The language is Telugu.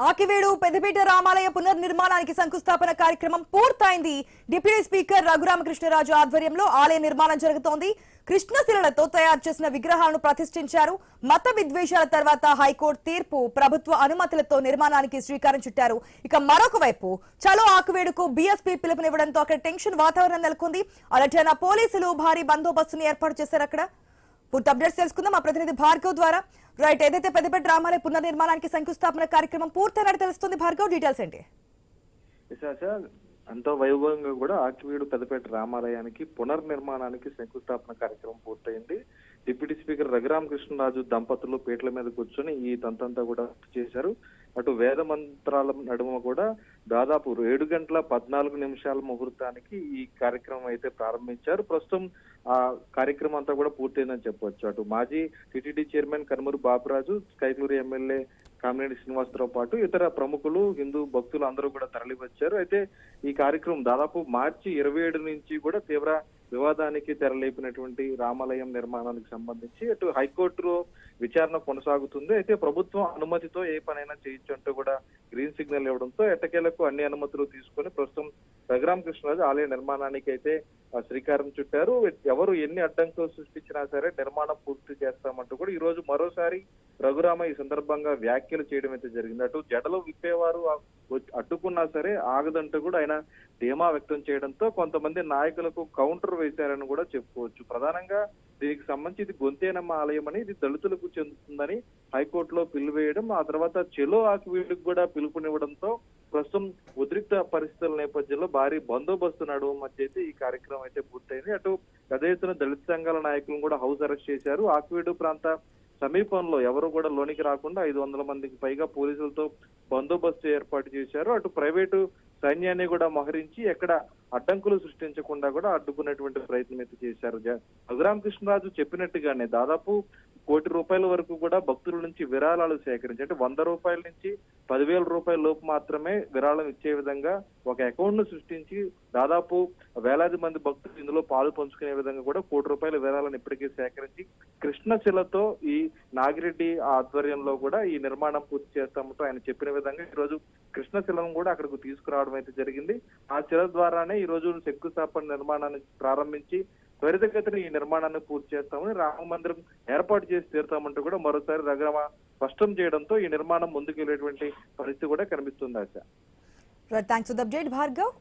ఆకివేడు పెద్దపేట రామాలయ పునర్నిర్మాణానికి శంకుస్థాపన కార్యక్రమం పూర్తయింది. డిప్యూటీ స్పీకర్ రఘురామకృష్ణరాజు ఆధ్వర్యంలో ఆలయ నిర్మాణం జరుగుతోంది. కృష్ణశిలలతో తయారు చేసిన విగ్రహాలను ప్రతిష్ఠించారు. మత విద్వేషాల తర్వాత హైకోర్టు తీర్పు, ప్రభుత్వ అనుమతులతో నిర్మాణానికి శ్రీకారం చుట్టారు. ఇక మరొక వైపు చలో ఆకివేడుకు బీఎస్పీ పిలుపునివ్వడంతో అక్కడ టెన్షన్ వాతావరణం నెలకొంది. అలర్ట్ అయిన పోలీసులు భారీ బందోబస్తును ఏర్పాటు చేశారు. అక్కడ పూర్తి అప్డేట్స్ తెలుసుకుందాం మా ప్రతినిధి భార్గవ్ ద్వారా. రైట్, ఏదైతే పెద్దపేట రామాలయ పునర్నిర్మాణానికి శంకుస్థాపన కార్యక్రమం పూర్తయినట్టు తెలుస్తుంది. భార్గవ్, డీటెయిల్స్ ఏంటి? ఎంతో వైభవంగా కూడా ఆకివీడు పెద్దపేట రామాలయానికి పునర్నిర్మాణానికి శంకుస్థాపన కార్యక్రమం పూర్తయింది. డిప్యూటీ స్పీకర్ రఘురామకృష్ణరాజు దంపతులు పీటల మీద కూర్చొని ఈ తంతంతా కూడా చేశారు. అటు వేద మంత్రాల నడుమ కూడా దాదాపు 7:14 ముహూర్తానికి ఈ కార్యక్రమం అయితే ప్రారంభించారు. ప్రస్తుతం ఆ కార్యక్రమం అంతా కూడా పూర్తయిందని చెప్పవచ్చు. అటు మాజీ TTD chairman Kanumuru Bapuraju, Kaikaluru MLA Kamineni Srinivasarao పాటు ఇతర ప్రముఖులు, హిందూ భక్తులు అందరూ కూడా తరలి వచ్చారు. అయితే ఈ కార్యక్రమం దాదాపు మార్చి 27 నుంచి కూడా తీవ్ర వివాదానికి తెరలేపినటువంటి రామాలయం నిర్మాణానికి సంబంధించి అటు హైకోర్టులో విచారణ కొనసాగుతుంది. అయితే ప్రభుత్వం అనుమతితో ఏ పనైనా చేయొచ్చు అంటూ కూడా గ్రీన్ సిగ్నల్ ఇవ్వడంతో ఎట్టకేలకు అన్ని అనుమతులు తీసుకొని ప్రస్తుతం రఘురామకృష్ణరాజు ఆలయ నిర్మాణానికి అయితే శ్రీకారం చుట్టారు. ఎవరు ఎన్ని అడ్డంకులు సృష్టించినా సరే నిర్మాణం పూర్తి చేస్తామంటూ కూడా ఈ రోజు మరోసారి రఘురామ ఈ సందర్భంగా వ్యాఖ్యలు చేయడం అయితే జరిగింది. అటు జడలు విప్పేవారు అడ్డుకున్నా సరే ఆగదంటూ కూడా ఆయన ధీమా వ్యక్తం చేయడంతో కొంతమంది నాయకులకు కౌంటర్ వేశారని కూడా చెప్పుకోవచ్చు. ప్రధానంగా దీనికి సంబంధించి ఇది గొంతేనమ్మ ఆలయం అని, ఇది దళితులకు చెందుతుందని హైకోర్టులో పిలువేయడం, ఆ తర్వాత చెలో ఆకివీడుకు కూడా పిలుపునివ్వడంతో ప్రస్తుతం ఉద్రిక్త పరిస్థితుల నేపథ్యంలో భారీ బందోబస్తు నడుమ మధ్య అయితే ఈ కార్యక్రమం అయితే పూర్తయింది. అటు పెద్ద ఎత్తున దళిత సంఘాల నాయకులను కూడా హౌస్ అరెస్ట్ చేశారు. ఆకివీడు ప్రాంత సమీపంలో ఎవరు కూడా లోనికి రాకుండా 500 మందికి పైగా పోలీసులతో బందోబస్తు ఏర్పాటు చేశారు. అటు ప్రైవేటు సైన్యాన్ని కూడా మోహరించి ఎక్కడ అడ్డంకులు సృష్టించకుండా కూడా అడ్డుకునేటువంటి ప్రయత్నం అయితే చేశారు. రఘురామకృష్ణరాజు చెప్పినట్టుగానే దాదాపు ₹1,00,00,000 వరకు కూడా భక్తుల నుంచి విరాళాలు సేకరించి, అంటే ₹100 నుంచి ₹10,000 లోపు మాత్రమే విరాళం ఇచ్చే విధంగా ఒక అకౌంట్ ను సృష్టించి దాదాపు వేలాది మంది భక్తులు ఇందులో పాలు పంచుకునే విధంగా కూడా ₹1,00,00,000 విరాళాలను ఇప్పటికే సేకరించి కృష్ణశిలతో ఈ నాగిరెడ్డి ఆధ్వర్యంలో కూడా ఈ నిర్మాణం పూర్తి చేస్తామంటూ ఆయన చెప్పిన విధంగా ఈ రోజు కృష్ణశిలను కూడా అక్కడికి తీసుకురావడం అయితే జరిగింది. ఆ శిల ద్వారానే ఈ రోజు శంకుస్థాపన నిర్మాణాన్ని ప్రారంభించి త్వరితగతిన ఈ నిర్మాణాన్ని పూర్తి చేస్తామని, రామ మందిరం ఏర్పాటు చేసి తీరుతామంటూ కూడా మరోసారి రఘురామ స్పష్టం చేయడంతో ఈ నిర్మాణం ముందుకు వెళ్ళేటువంటి పరిస్థితి కూడా కనిపిస్తుంది. Thanks for the update Bhargav.